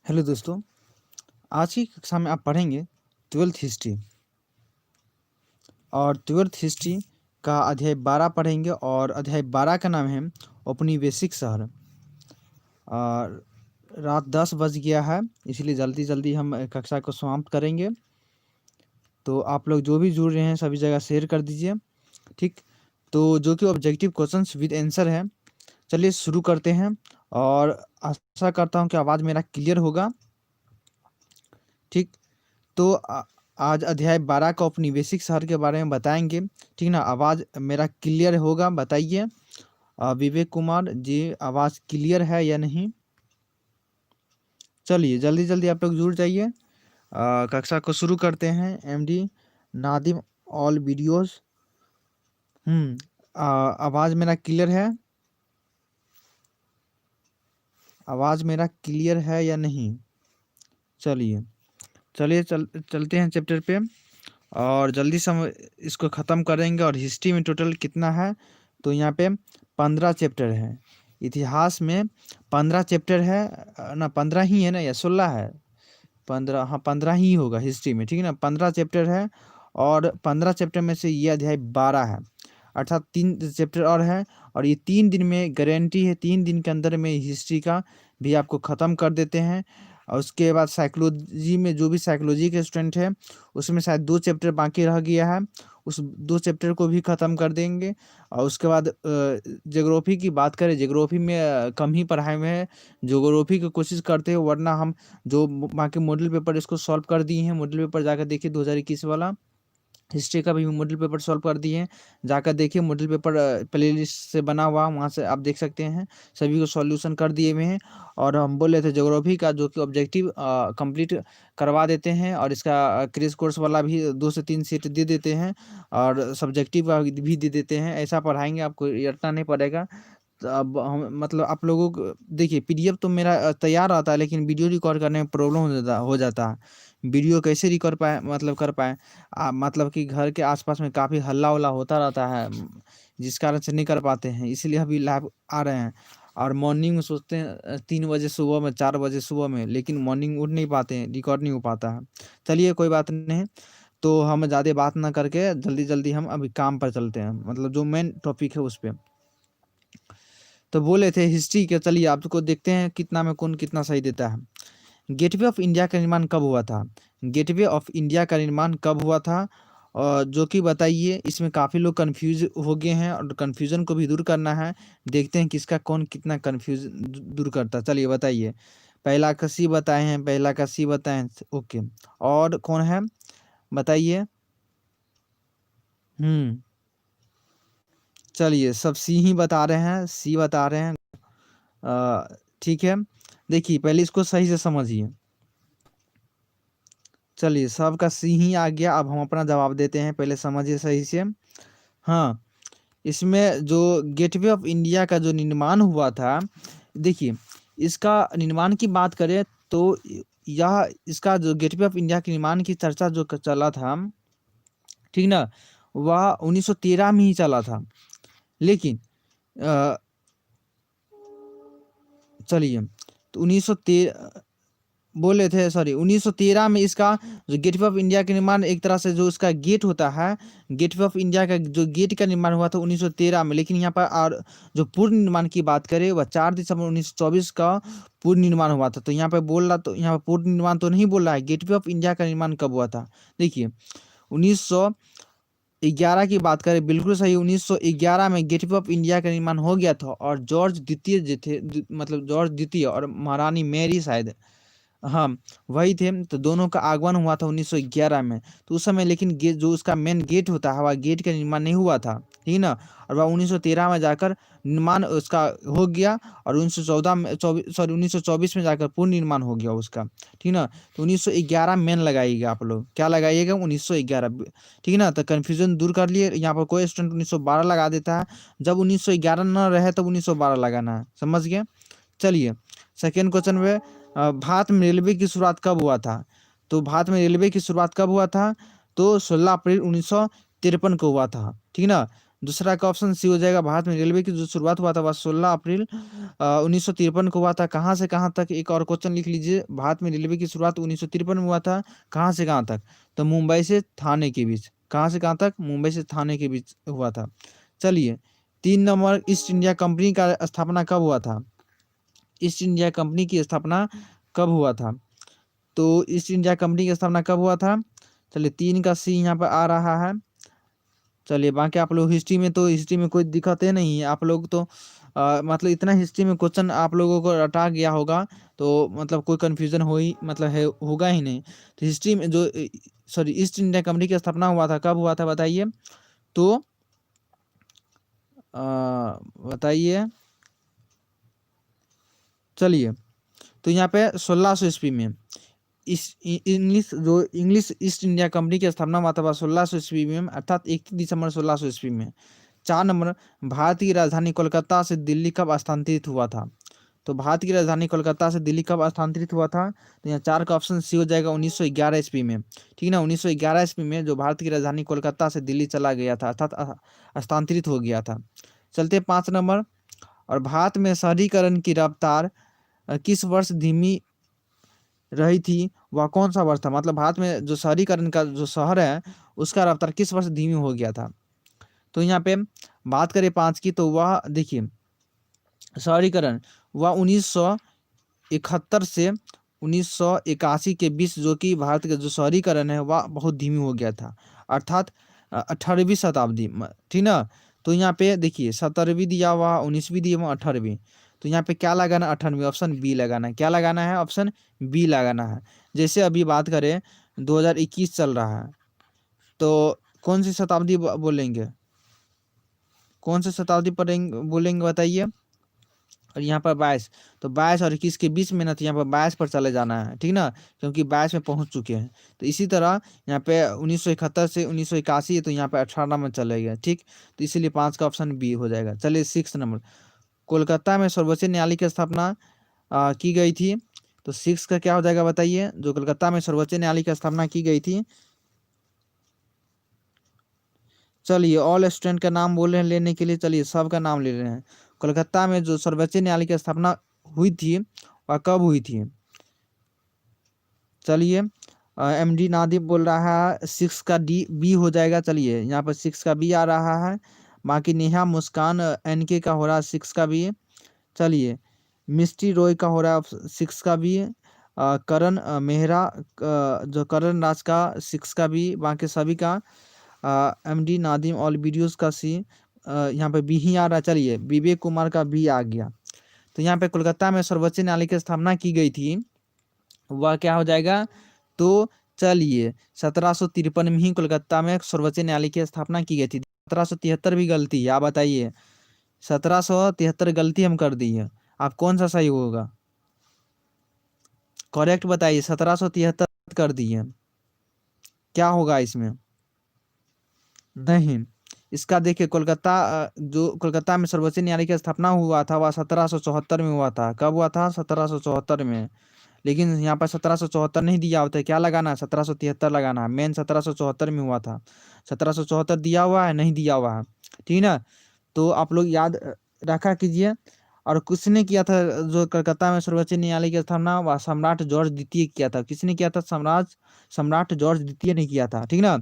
Hello दोस्तों, आज की कक्षा में आप पढ़ेंगे ट्वेल्थ हिस्ट्री और ट्वेल्थ हिस्ट्री का अध्याय 12 पढ़ेंगे और अध्याय 12 का नाम है औपनिवेशिक शहर। और रात 10 बज गया है, इसलिए जल्दी जल्दी हम कक्षा को समाप्त करेंगे। तो आप लोग जो भी जुड़ रहे हैं सभी जगह शेयर कर दीजिए, ठीक। तो जो कि ऑब्जेक्टिव क्वेश्चंस विद आंसर है, चलिए शुरू करते हैं। और आशा करता हूँ कि आवाज़ मेरा क्लियर होगा, ठीक। तो आज अध्याय 12 का औपनिवेशिक शहर के बारे में बताएंगे, ठीक ना। आवाज़ मेरा क्लियर होगा, बताइए। विवेक कुमार जी, आवाज़ क्लियर है या नहीं? चलिए जल्दी जल्दी आप लोग जुड़ जाइए। कक्षा को शुरू करते हैं। MD Nadim, all videos. आवाज़ मेरा क्लियर है? आवाज़ मेरा क्लियर है या नहीं? चलिए चलिए चलते हैं चैप्टर पे और जल्दी से हम इसको ख़त्म करेंगे। और हिस्ट्री में टोटल कितना है? तो यहाँ पे 15 चैप्टर है। इतिहास में 15 चैप्टर है ना, 15 ही है ना या 16 है? 15, हाँ 15 ही होगा हिस्ट्री में, ठीक है ना। 15 चैप्टर है और 15 चैप्टर में से ये अध्याय 12 है, अर्थात 3 चैप्टर और है। और ये 3 दिन में गारंटी है, 3 दिन के अंदर में हिस्ट्री का भी आपको ख़त्म कर देते हैं। और उसके बाद साइकोलॉजी में जो भी साइकोलॉजी के स्टूडेंट है उसमें शायद 2 चैप्टर बाकी रह गया है, उस 2 चैप्टर को भी ख़त्म कर देंगे। और उसके बाद ज्योग्राफी की बात करें, ज्योग्राफी में कम ही पढ़ाए हुए हैं, ज्योग्राफी की कोशिश करते हैं, वरना हम जो बाकी मॉडल पेपर इसको सॉल्व कर दिए हैं। मॉडल पेपर जाकर देखिए 2021 वाला हिस्ट्री का भी मॉडल पेपर सॉल्व कर दिए हैं, जाकर देखिए। मॉडल पेपर प्लेलिस्ट से बना हुआ, वहाँ से आप देख सकते हैं, सभी को सॉल्यूशन कर दिए हुए हैं। और हम बोल रहे थे ज्योग्राफी का जो कि ऑब्जेक्टिव कंप्लीट करवा देते हैं, और इसका क्रेश कोर्स वाला भी 2 से 3 सेट दे देते हैं, और सब्जेक्टिव का भी दे देते हैं। ऐसा पढ़ाएंगे, आपको रटना नहीं पड़ेगा। तो अब हम मतलब आप लोगों को देखिए, पीडीएफ तो मेरा तैयार आता है, लेकिन वीडियो रिकॉर्ड करने में प्रॉब्लम हो जाता है। वीडियो कैसे रिकॉर्ड पाए, मतलब कर पाए, मतलब कि घर के आसपास में काफ़ी हल्ला उल्ला होता रहता है, जिस कारण से नहीं कर पाते हैं, इसलिए अभी लाइव आ रहे हैं। और मॉर्निंग में सोचते हैं 3 बजे सुबह में, 4 बजे सुबह में, लेकिन मॉर्निंग उठ नहीं पाते हैं, रिकॉर्ड नहीं हो पाता है। चलिए कोई बात नहीं। तो हम ज़्यादा बात ना करके जल्दी जल्दी हम अभी काम पर चलते हैं, मतलब जो मेन टॉपिक है उस पर। तो बोले थे हिस्ट्री के, चलिए आपको देखते हैं कितना में कौन कितना सही देता है। गेटवे ऑफ इंडिया का निर्माण कब हुआ था? गेटवे ऑफ इंडिया का निर्माण कब हुआ था? और जो कि बताइए, इसमें काफ़ी लोग कंफ्यूज हो गए हैं और कंफ्यूजन को भी दूर करना है। देखते हैं किसका कौन कितना कंफ्यूज दूर करता है। चलिए बताइए। पहला का सी बताए हैं, पहला का सी बताए हैं, ओके। और कौन है बताइए? चलिए सब सी ही बता रहे हैं, सी बता रहे हैं। ठीक है, देखिए पहले इसको सही से समझिए। चलिए सबका सी ही आ गया, अब हम अपना जवाब देते हैं, पहले समझिए सही से। हाँ, इसमें जो गेटवे ऑफ इंडिया का जो निर्माण हुआ था, देखिए इसका निर्माण की बात करें तो यह इसका जो गेटवे ऑफ इंडिया के निर्माण की चर्चा जो चला था, ठीक ना, वह 1913 में ही चला था। लेकिन चलिए तो 1913 बोले थे, सॉरी 1913 में इसका जो गेटवे ऑफ इंडिया का निर्माण, एक तरह से जो इसका गेट होता है, गेटवे ऑफ इंडिया का जो गेट का निर्माण हुआ था 1913 में। लेकिन यहाँ पर और जो पूर्ण निर्माण की बात करें, वह 4 दिसंबर 1924 का पूर्ण निर्माण हुआ था। तो यहाँ पर बोल रहा, तो यहाँ पर पूर्ण निर्माण तो नहीं बोल रहा है, गेटवे ऑफ इंडिया का निर्माण कब हुआ था। देखिए 1911 की बात करें, बिल्कुल सही, 1911 में गेटवे ऑफ इंडिया का निर्माण हो गया था। और जॉर्ज द्वितीय जो थे, मतलब जॉर्ज द्वितीय और महारानी मैरी शायद, हाँ वही थे, तो दोनों का आगमन हुआ था 1911 में। तो उस समय लेकिन गेट जो उसका मेन गेट होता है, वह गेट का निर्माण नहीं हुआ था, ठीक है ना। और वह 1913 में जाकर निर्माण उसका हो गया, और 1914 में, सॉरी 1924 में जाकर पूर्ण निर्माण हो गया उसका, ठीक ना। तो 1911 मेन लगाइएगा, आप लोग क्या लगाइएगा? 1911, ठीक है ना। तो कन्फ्यूजन दूर कर लिए, यहाँ पर कोई स्टूडेंट 1912 लगा देता है, जब 1911 न रहे तब 1912 लगाना है, समझ गए। चलिए सेकेंड क्वेश्चन में, भारत में रेलवे की शुरुआत कब हुआ था? तो भारत में रेलवे की शुरुआत कब हुआ था? तो 16 अप्रैल 1953 को हुआ था, ठीक ना। दूसरा का ऑप्शन सी हो जाएगा, भारत में रेलवे की जो शुरुआत हुआ था वह 16 अप्रैल 1953 को हुआ था। कहाँ से कहाँ तक, एक और क्वेश्चन लिख लीजिए, भारत में रेलवे की शुरुआत 1953 में हुआ था, कहाँ से कहाँ तक, तो मुंबई से थाने के बीच। कहाँ से कहाँ तक, मुंबई से थाने के बीच हुआ था। चलिए 3 नंबर, ईस्ट इंडिया कंपनी का स्थापना कब हुआ था? ईस्ट इंडिया कंपनी की स्थापना कब हुआ था? तो ईस्ट इंडिया कंपनी की स्थापना कब हुआ था? चलिए 3 का सी यहाँ पर आ रहा है। चलिए बाकी आप लोग हिस्ट्री में, तो हिस्ट्री में कोई दिक्कत है नहीं, आप लोग तो मतलब इतना हिस्ट्री में क्वेश्चन आप लोगों को रटा गया होगा, तो मतलब कोई कन्फ्यूजन हो ही मतलब है होगा ही नहीं। तो हिस्ट्री में जो सॉरी ईस्ट इंडिया कंपनी की स्थापना हुआ था, कब हुआ था बताइए? तो बताइए। चलिए तो यहाँ पे 1600 ईस्वी में इंग्लिश ईस्ट इंडिया कंपनी की स्थापना हुआ था 1600 ईस्वी में, अर्थात 31 दिसंबर 1600 ईस्वी में। 4 नंबर, भारत की राजधानी कोलकाता से दिल्ली कब स्थानांतरित हुआ था? तो भारत की राजधानी कोलकाता से दिल्ली कब स्थानांतरित हुआ था? तो यहाँ 4 का ऑप्शन सी हो जाएगा, 1911 ईस्वी में। ठीक ना, 1911 ईस्वी में जो भारत की राजधानी कोलकाता से दिल्ली चला गया था, अर्थात स्थानांतरित हो गया था। चलते 5 नंबर, और भारत में शहरीकरण की रफ्तार किस वर्ष धीमी रही थी, वह कौन सा वर्ष था? मतलब भारत में जो शहरीकरण का जो शहर है उसका रफ्तार किस वर्ष धीमी हो गया था? तो यहाँ पे बात करें 5 की, तो वह देखिए शहरीकरण वह 1971 से 1981 के बीच, जो कि भारत का जो शहरीकरण है वह बहुत धीमी हो गया था, अर्थात 18वीं शताब्दी में। ठीक ना, तो यहाँ पे देखिए 17वीं दिया हुआ, 19वीं दिया हुआ, 18वीं। तो यहाँ पे क्या लगाना, 18वीं, ऑप्शन बी लगाना है। क्या लगाना है? ऑप्शन बी लगाना है। जैसे अभी बात करें 2021 चल रहा है, तो कौन सी शताब्दी बोलेंगे, कौन सी शताब्दी पढ़ेंगे बोलेंगे बताइए? और यहाँ पर 22, तो 22 और 21 के बीच में ना, तो यहाँ पर 22 पर चले जाना है। ठीक ना, क्योंकि 22 में पहुंच चुके हैं। तो इसी तरह यहाँ पे 1971 से 1981 है, तो यहाँ पे 18 में चले गए। ठीक, तो इसीलिए 5 का ऑप्शन बी हो जाएगा। चलिए 6 नंबर, कोलकाता में सर्वोच्च न्यायालय की स्थापना की गई थी। तो 6 का क्या हो जाएगा बताइए? जो कोलकाता में सर्वोच्च न्यायालय की स्थापना की गई थी। चलिए ऑल स्टूडेंट का नाम बोल रहे हैं लेने के लिए, चलिए सबका नाम ले रहे हैं। कोलकाता में जो सर्वोच्च न्यायालय की स्थापना हुई थी वह कब हुई थी? चलिए MD नादिम बोल रहा है 6 का डी बी हो जाएगा। चलिए यहाँ पर 6 का बी आ रहा है। बाकी नेहा मुस्कान NK का हो रहा है 6 का बी। चलिए मिस्टी रॉय का हो रहा है 6 का बी। करण मेहरा जो करण राज का 6 का बी। बाकी सभी का MD नादिम ऑल वीडियोस का सी। यहाँ पे बी ही आ रहा है। चलिए विवेक कुमार का बी आ गया। तो यहाँ पे कोलकाता में सर्वोच्च न्यायालय की स्थापना की गई थी, वह क्या हो जाएगा? तो चलिए 1753 में ही कोलकाता में सर्वोच्च न्यायालय की स्थापना की गई थी। 1773 भी गलती है, आप बताइए। 1773 गलती हम कर दी है, आप कौन सा सही होगा? करेक्ट बताइए। 1773 कर दिए, क्या होगा इसमें? नहीं, इसका देखिए कोलकाता जो कोलकाता में सर्वोच्च न्यायालय की स्थापना हुआ था वह 1774 में हुआ था। कब हुआ था? 1774 में। लेकिन यहाँ पर 1774 नहीं दिया होता है, क्या लगाना है? 1773 लगाना है। मेन 1774 में हुआ था। 1774 दिया हुआ है, नहीं दिया हुआ है। ठीक ना, तो आप लोग याद रखा कीजिए। और किसने किया था जो कलकत्ता में सर्वोच्च न्यायालय की स्थापना? वह सम्राट जॉर्ज द्वितीय किया था। किसने किया था? सम्राट जॉर्ज द्वितीय ने किया था। ठीक ना,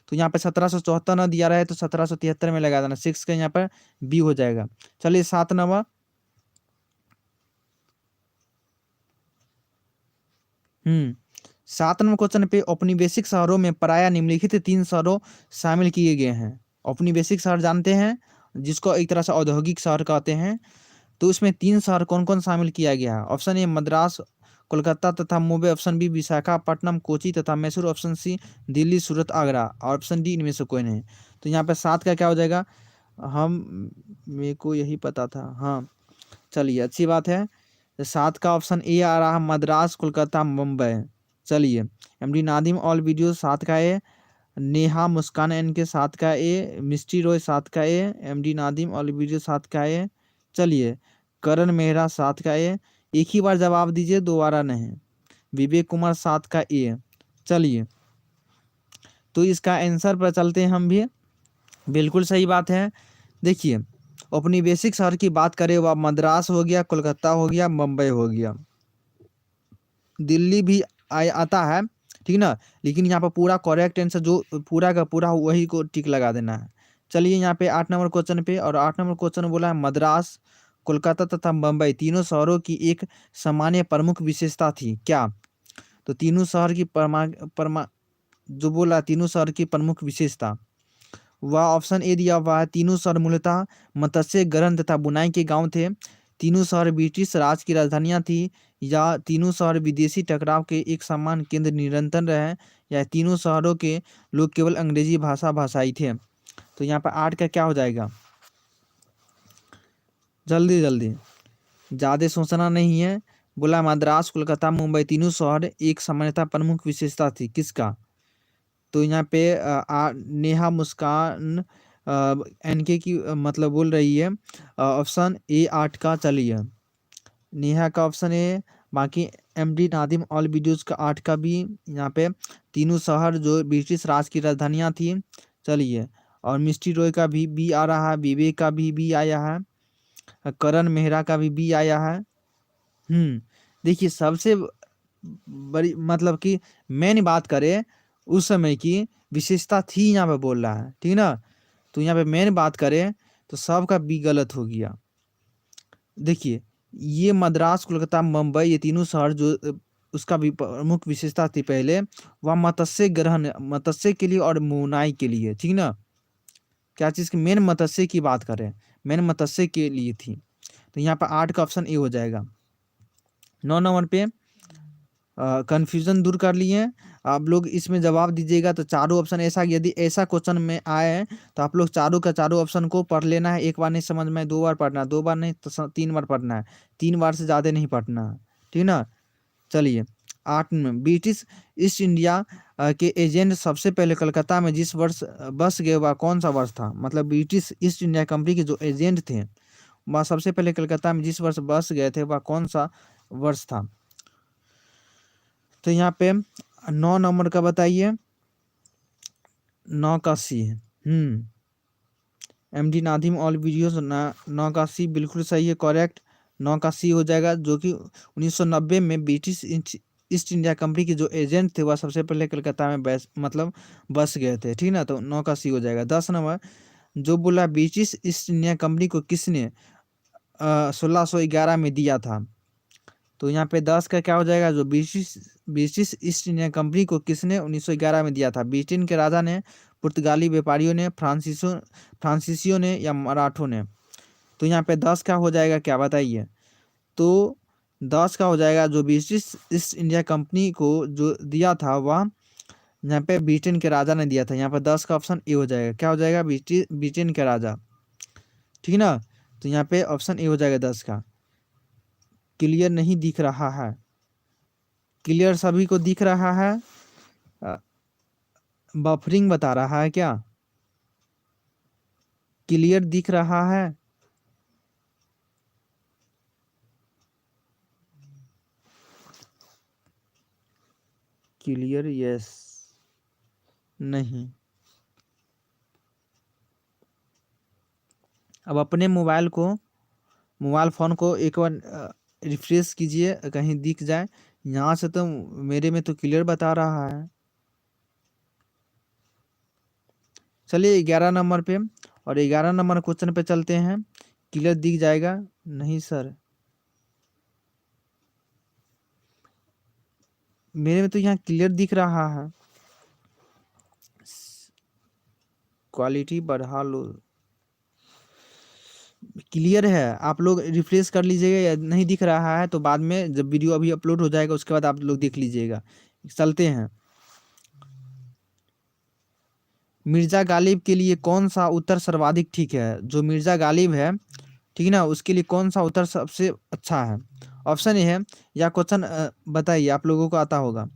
तो यहाँ पे 1774 ना दिया रहा है, तो 1773 में लगा देना। 6 का यहाँ पर बी हो जाएगा। चलिए 7 नंबर, 7 नंबर क्वेश्चन पे औपनिवेशिक शहरों में प्रायः निम्नलिखित 3 शहरों शामिल किए गए हैं। औपनिवेशिक शहर जानते हैं, जिसको एक तरह से औद्योगिक शहर कहते हैं। तो इसमें 3 शहर कौन कौन शामिल किया गया है? ऑप्शन ए मद्रास, कोलकाता तथा मुंबई। ऑप्शन बी विशाखापट्टनम, कोची तथा मैसूर। ऑप्शन सी दिल्ली, सूरत, आगरा। और ऑप्शन डी इनमें से कोई नहीं। तो यहाँ पे 7 का क्या हो जाएगा? हम मेरे को यही पता था। हाँ चलिए अच्छी बात है। 7 का ऑप्शन ए आ रहा है, मद्रास, कोलकाता, मुंबई। चलिए MD नादिम ऑल वीडियो 7 का ए। नेहा मुस्कान NK 7 का ए। मिस्टी रॉय 7 का ए। MD नादिम ऑल वीडियो 7 का ए। चलिए करण मेहरा 7 का ए। एक ही बार जवाब दीजिए, दोबारा नहीं। विवेक कुमार 7 का ए। चलिए तो इसका आंसर पर चलते हैं हम भी। बिल्कुल सही बात है। देखिए, औपनिवेशिक शहर की बात करें, वह मद्रास हो गया, कोलकाता हो गया, मुंबई हो गया, दिल्ली भी आता है, ठीक ना। लेकिन यहाँ पर पूरा करेक्ट आंसर जो पूरा का पूरा वही को टिक लगा देना है। चलिए यहाँ पे 8 नंबर क्वेश्चन पे, और 8 नंबर क्वेश्चन बोला है मद्रास, कोलकाता तथा मुंबई तीनों शहरों की एक सामान्य प्रमुख विशेषता थी क्या? तो तीनों शहर की परमा जो बोला तीनों शहर की प्रमुख विशेषता, वह ऑप्शन ए दिया हुआ है। तीनों शहर मूलतः मत्स्य ग्रहण तथा बुनाई के गांव थे। तीनों शहर ब्रिटिश राज की राजधानियां थी। या तीनों शहर विदेशी टकराव के एक समान केंद्र निरंतर रहे। या तीनों शहरों के लोग केवल अंग्रेजी भाषाई थे। तो यहाँ पर 8 का क्या हो जाएगा? जल्दी जल्दी, ज़्यादा सोचना नहीं है। बोला मद्रास, कोलकाता, मुंबई तीनों शहर एक सामान्यता प्रमुख विशेषता थी किसका? तो यहाँ पे नेहा मुस्कान एनके की मतलब बोल रही है ऑप्शन ए 8 का। चलिए, नेहा का ऑप्शन ए, बाकी एमडी नादिम ऑल वीडियोज़ का 8 का भी। यहाँ पे तीनों शहर जो ब्रिटिश राज की राजधानियाँ थी। चलिए, और मिस्टी रॉय का भी बी आ रहा है, विवेक का भी बी आया है, करण मेहरा का भी बी आया है। देखिए, सबसे बड़ी मतलब कि मेन बात करें उस समय की विशेषता थी, यहाँ पे बोल रहा है, ठीक ना। तो यहाँ पे मेन बात करें तो सबका बी गलत हो गया। देखिए, ये मद्रास, कोलकाता, मुंबई ये तीनों शहर जो उसका भी प्रमुख विशेषता थी पहले, वह मत्स्य ग्रहण, मत्स्य के लिए और बुनाई के लिए, ठीक ना। क्या चीज़ की मेन मत्स्य की बात करें, मेन मत्स्य के लिए थी। तो यहाँ पर 8 का ऑप्शन ए हो जाएगा। 9 नंबर पे कन्फ्यूज़न दूर कर लिए। आप लोग इसमें जवाब दीजिएगा तो चारों ऑप्शन ऐसा, यदि ऐसा क्वेश्चन में आए तो आप लोग चारों का चारों ऑप्शन को पढ़ लेना है। एक बार नहीं समझ में, 2 बार पढ़ना है, 2 बार नहीं तो 3 बार पढ़ना है, 3 बार से ज़्यादा नहीं पढ़ना है, ठीक ना। चलिए, 8 में ब्रिटिश ईस्ट इंडिया के एजेंट सबसे पहले कलकत्ता में जिस वर्ष बस गए वह कौन सा वर्ष था? मतलब ब्रिटिश ईस्ट इंडिया कंपनी के जो एजेंट थे वह सबसे पहले कलकत्ता में जिस वर्ष बस गए थे वह कौन सा वर्ष था? तो यहाँ पे 9 नंबर का बताइए। 9 का सी है। एमडी नादिम ऑल वीडियोस 9 का सी बिल्कुल सही है, करेक्ट। 9 का सी हो जाएगा, जो कि 1990 में ब्रिटिश ईस्ट इंडिया कंपनी के जो एजेंट थे वह सबसे पहले कलकत्ता में बस गए थे, ठीक ना। तो 9 का सी हो जाएगा। 10 नंबर जो बोला ब्रिटिश ईस्ट इंडिया कंपनी को किसने 1611 में दिया था? तो यहाँ पे 10 का क्या हो जाएगा? जो ब्रिटिश ईस्ट इंडिया कंपनी को किसने 1911 में दिया था? ब्रिटेन के राजा ने, पुर्तगाली व्यापारियों ने, फ्रांसीसियों ने, या मराठों ने? तो यहाँ पे 10 का हो जाएगा क्या बताइए? तो 10 का हो जाएगा जो ब्रिटिश ईस्ट इंडिया कंपनी को जो दिया था वह यहाँ पे ब्रिटेन के राजा ने दिया था। यहाँ पर 10 का ऑप्शन ए हो जाएगा। क्या हो जाएगा? ब्रिटेन के राजा, ठीक ना। तो यहाँ पे ऑप्शन ए हो जाएगा 10 का। क्लियर नहीं दिख रहा है? क्लियर सभी को दिख रहा है? बफरिंग बता रहा है क्या? क्लियर दिख रहा है? क्लियर यस, नहीं। अब अपने मोबाइल फ़ोन को एक बार रिफ्रेश कीजिए, कहीं दिख जाए। यहाँ से तो मेरे में तो क्लियर बता रहा है। चलिए 11 नंबर पे, और 11 नंबर क्वेश्चन पे चलते हैं। क्लियर दिख जाएगा? नहीं सर, मेरे में तो यहाँ क्लियर दिख रहा है। क्वालिटी बढ़ा लो, क्लियर है। आप लोग रिफ्रेश कर लीजिएगा, या नहीं दिख रहा है तो बाद में जब वीडियो अभी अपलोड हो जाएगा उसके बाद आप लोग देख लीजिएगा। चलते हैं। मिर्ज़ा गालिब के लिए कौन सा उत्तर सर्वाधिक ठीक है? जो मिर्ज़ा गालिब है, ठीक ना, उसके लिए कौन सा उत्तर सबसे अच्छा है? ऑप्शन ए है, या क्वेश्चन बताइए, आप लोगों को आता होगा।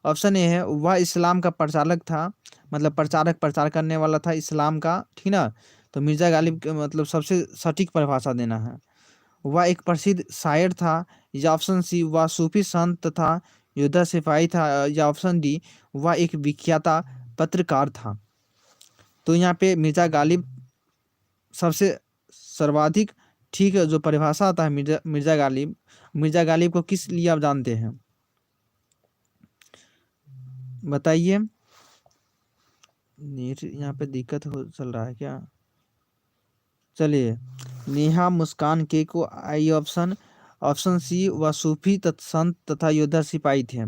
ऑप्शन ए है, वह इस्लाम का प्रचारक था, मतलब प्रचार करने वाला था इस्लाम का, ठीक ना। तो मिर्ज़ा गालिब के मतलब सबसे सटीक परिभाषा देना है। वह एक प्रसिद्ध शायर था। या ऑप्शन सी, वह सूफी संत तथा योद्धा सिपाही था। या ऑप्शन डी, वह एक विख्याता पत्रकार था। तो यहाँ पे मिर्जा गालिब सबसे सर्वाधिक ठीक जो परिभाषा आता है मिर्जा गालिब। मिर्जा गालिब को किस लिए आप जानते हैं, बताइए। नेट यहाँ पे दिक्कत हो चल रहा है क्या? चलिए, नेहा मुस्कान के को आई ऑप्शन। ऑप्शन सी वह सूफी संत तथा योद्धा सिपाही थे।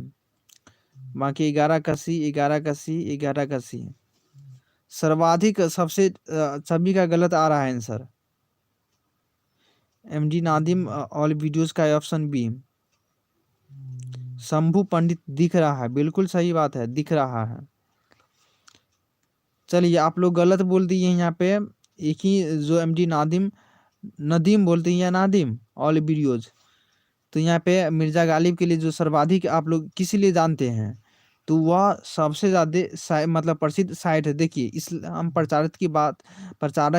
बाकी 11 का सी, 11 का सी, 11 का सी। सर्वाधिक सबसे सभी का गलत आ रहा है answer. MD Nadim all videos का ऑप्शन बी। शंभू पंडित दिख रहा है, बिल्कुल सही बात है, दिख रहा है। चलिए, आप लोग गलत बोल दिए यहाँ पे। एक ही जो एमडी नादिम, नदीम बोलते हैं या नादिम ऑल वीडियोज। तो यहाँ पे मिर्जा गालिब के लिए जो सर्वाधिक आप लोग किस लिए जानते हैं, तो वह सबसे ज़्यादा मतलब प्रसिद्ध साइट है। देखिए, इस हम प्रचारक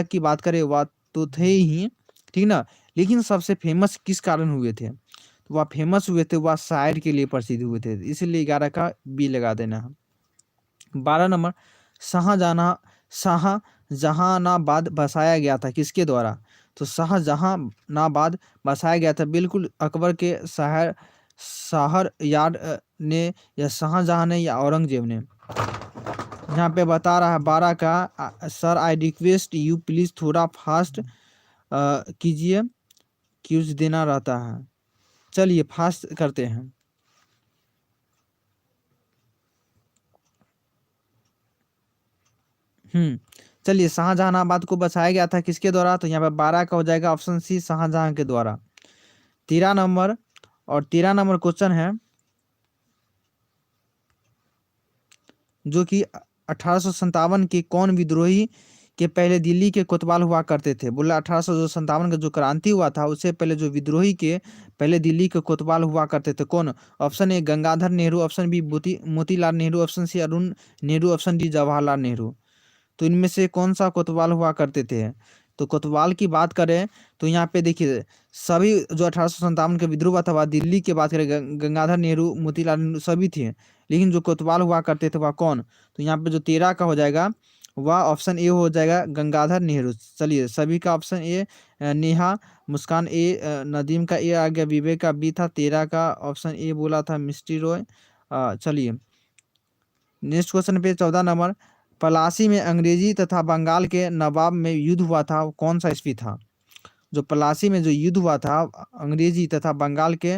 की बात करें, वह तो थे ही, ठीक ना, लेकिन सबसे फेमस किस कारण हुए थे, तो वह फेमस हुए थे, वह शायर के लिए प्रसिद्ध हुए थे, इसीलिए 11 का बी लगा देना है। 12 नंबर, शाहजहानाबाद बसाया गया था किसके द्वारा, तो शाहजहानाबाद बसाया गया था बिल्कुल अकबर के शहर यार ने, या शाहजहां ने, या औरंगजेब ने। यहाँ पे बता रहा है 12 का, sir I request you please थोड़ा फास्ट कीजिए, क्यूज देना रहता है। चलिए फास्ट करते हैं। चलिए, शाहजहानाबाद को बसाया गया था किसके द्वारा, तो यहाँ पे 12 का हो जाएगा ऑप्शन सी, शाहजहां के द्वारा। 13 नंबर, और 13 नंबर क्वेश्चन है जो कि 1857 के कौन विद्रोही के पहले दिल्ली के कोतवाल हुआ करते थे। बोला 1857 का जो क्रांति हुआ था उससे पहले जो विद्रोही के पहले दिल्ली के कोतवाल हुआ करते थे, कौन? Option A Gangadhar Nehru, option B Motilal Nehru, option C Arun Nehru, option D Jawaharlal Nehru. तो इनमें से कौन सा कोतवाल हुआ करते थे? तो कोतवाल की बात करें तो यहाँ पे देखिए, सभी जो 1857 का विद्रोह हुआ था वह दिल्ली की बात करें, गंगाधर नेहरू, मोतीलाल नेहरू सभी थे, लेकिन जो कोतवाल हुआ करते थे वह कौन? तो यहाँ पे जो 13 का हो जाएगा वह ऑप्शन ए हो जाएगा, गंगाधर नेहरू। चलिए, सभी का ऑप्शन ए, नेहा मुस्कान ए, नदीम का ए आ गया, विवेक का बी था, 13 का ऑप्शन ए बोला था मिस्टी रॉय। चलिए नेक्स्ट क्वेश्चन पे 14 नंबर, पलासी में अंग्रेजी तथा बंगाल के नवाब में युद्ध हुआ था, वो कौन सा ईस्वी था? जो पलासी में जो युद्ध हुआ था अंग्रेजी तथा बंगाल के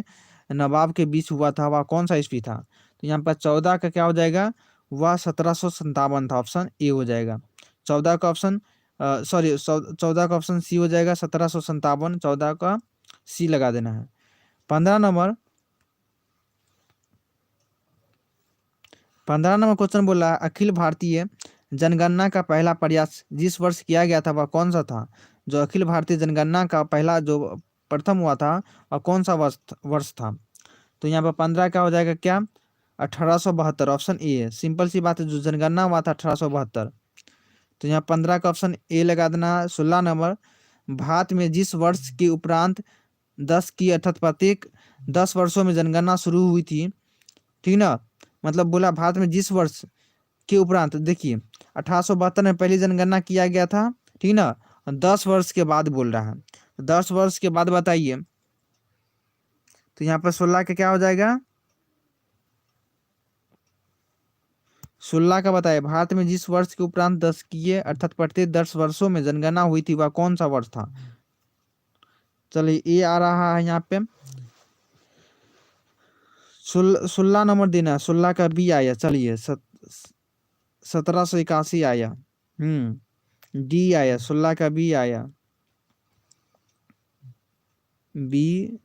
नवाब के बीच हुआ था, वह कौन सा ईस्वी था? तो यहाँ पर 14 का क्या हो जाएगा, वह 1757 था, ऑप्शन ए हो जाएगा। 14 का ऑप्शन, सॉरी 14 का ऑप्शन सी हो जाएगा, 1757, 14 का सी लगा देना है। 15 नंबर, 15 नंबर क्वेश्चन बोला अखिल भारतीय जनगणना का पहला प्रयास जिस वर्ष किया गया था वह कौन सा था? जो अखिल भारतीय जनगणना का पहला जो प्रथम हुआ था वह कौन सा वर्ष था? तो यहाँ पर 15 का हो जाएगा क्या, 1872, ऑप्शन ए है। सिंपल सी बात है, जो जनगणना हुआ था 1872, तो यहाँ 15 का ऑप्शन ए लगा देना। 16 नंबर, भारत में जिस वर्ष के उपरांत 10 की अर्थात प्रत्येक 10 वर्षों में जनगणना शुरू हुई थी, ठीक ना, मतलब बोला भारत में जिस वर्ष के उपरांत, देखिए 1872 में पहली जनगणना किया गया था, ठीक ना, 10 वर्ष के बाद बोल रहा है, 10 वर्ष के बाद बताइए। तो यहाँ पर 16 का क्या हो जाएगा, 16 का बताइए, भारत में जिस वर्ष के उपरांत 10 किए अर्थात प्रत्येक 10 वर्षों में जनगणना हुई थी वह कौन सा वर्ष था? चलिए ये आ रहा है यहाँ पे 16 नंबर देना है, 16 का बी आया। चलिए 1781 आया, डी आया, 16 का बी आया, बी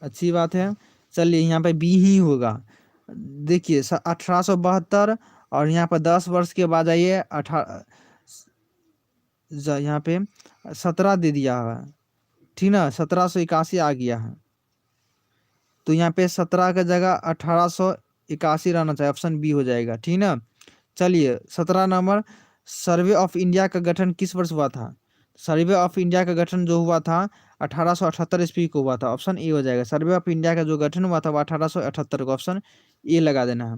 अच्छी बात है। चलिए यहाँ पे बी ही होगा। देखिए 1872 और यहाँ पर 10 वर्ष के बाद आइए यहाँ पे 17 दे दिया है, ठीक ना, 1781 आ गया है, तो यहाँ पे 17 का जगह 1881 रहना चाहिए, ऑप्शन बी हो जाएगा, ठीक ना। चलिए 17 नंबर, सर्वे ऑफ इंडिया का गठन किस वर्ष हुआ था? सर्वे ऑफ इंडिया का गठन जो हुआ था 1878 ईस्वी को हुआ था, ऑप्शन ए हो जाएगा। सर्वे ऑफ इंडिया का जो गठन हुआ था वो 1878 को, ऑप्शन ए लगा देना है,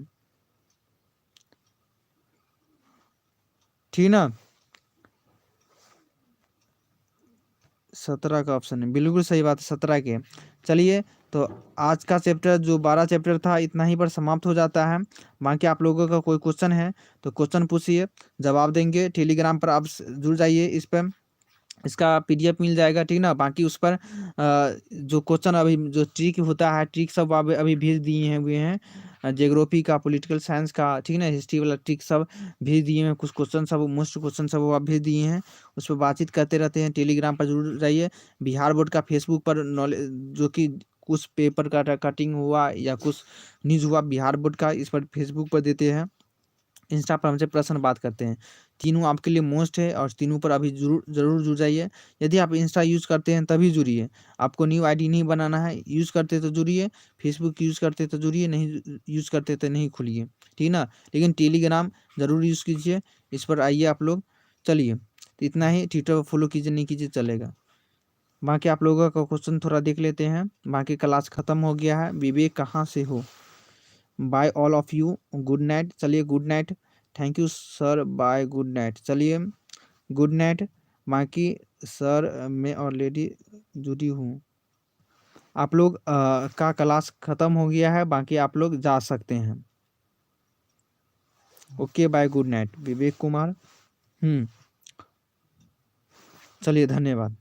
ठीक ना। 17 का ऑप्शन है, बिल्कुल सही बात है, 17 के। चलिए, तो आज का चैप्टर जो 12 चैप्टर था इतना ही पर समाप्त हो जाता है। बाकी आप लोगों का कोई क्वेश्चन है तो क्वेश्चन पूछिए, जवाब देंगे। टेलीग्राम पर आप जुड़ जाइए, इस पर इसका पीडीएफ मिल जाएगा, ठीक ना। बाकी उस पर जो क्वेश्चन अभी जो ट्रिक होता है, ट्रिक सब अभी अभी भेज दिए हैं हुए हैं, ज्योग्राफी का, पॉलिटिकल साइंस का, ठीक ना, हिस्ट्री वाला ट्रिक सब भेज दिए हैं। कुछ क्वेश्चन सब, मोस्ट क्वेश्चन सब वो आप भेज दिए हैं, उस पर बातचीत करते रहते हैं। टेलीग्राम पर जरूर जाइए। बिहार बोर्ड का फेसबुक पर नॉलेज, जो कि कुछ पेपर का कटिंग हुआ या कुछ न्यूज़ हुआ बिहार बोर्ड का, इस पर फेसबुक पर देते हैं। इंस्टा पर हमसे प्रश्न बात करते हैं। तीनों आपके लिए मोस्ट है और तीनों पर अभी ज़रूर जुड़ जाइए। यदि आप इंस्टा यूज़ करते हैं तभी जुड़िए, आपको न्यू आईडी नहीं बनाना है। यूज़ करते तो जुड़िए, फेसबुक यूज़ करते तो जुड़िए, नहीं यूज़ करते तो नहीं खुलिए, ठीक ना। लेकिन टेलीग्राम ज़रूर यूज़ कीजिए, इस पर आइए आप लोग। चलिए, तो इतना ही। ट्विटर पर फॉलो कीजिए, नहीं कीजिए चलेगा। बाकी आप लोगों का क्वेश्चन थोड़ा देख लेते हैं। बाकी क्लास ख़त्म हो गया है। विवेक कहाँ से हो? Bye all of you, good night. चलिए, good night. Thank you sir, bye, good night. चलिए, गुड नाइट। बाकी सर मैं ऑलरेडी जुड़ी हूँ। आप लोग का क्लास ख़त्म हो गया है, बाकी आप लोग जा सकते हैं। Okay, bye, good night. Vivek Kumar. चलिए, धन्यवाद।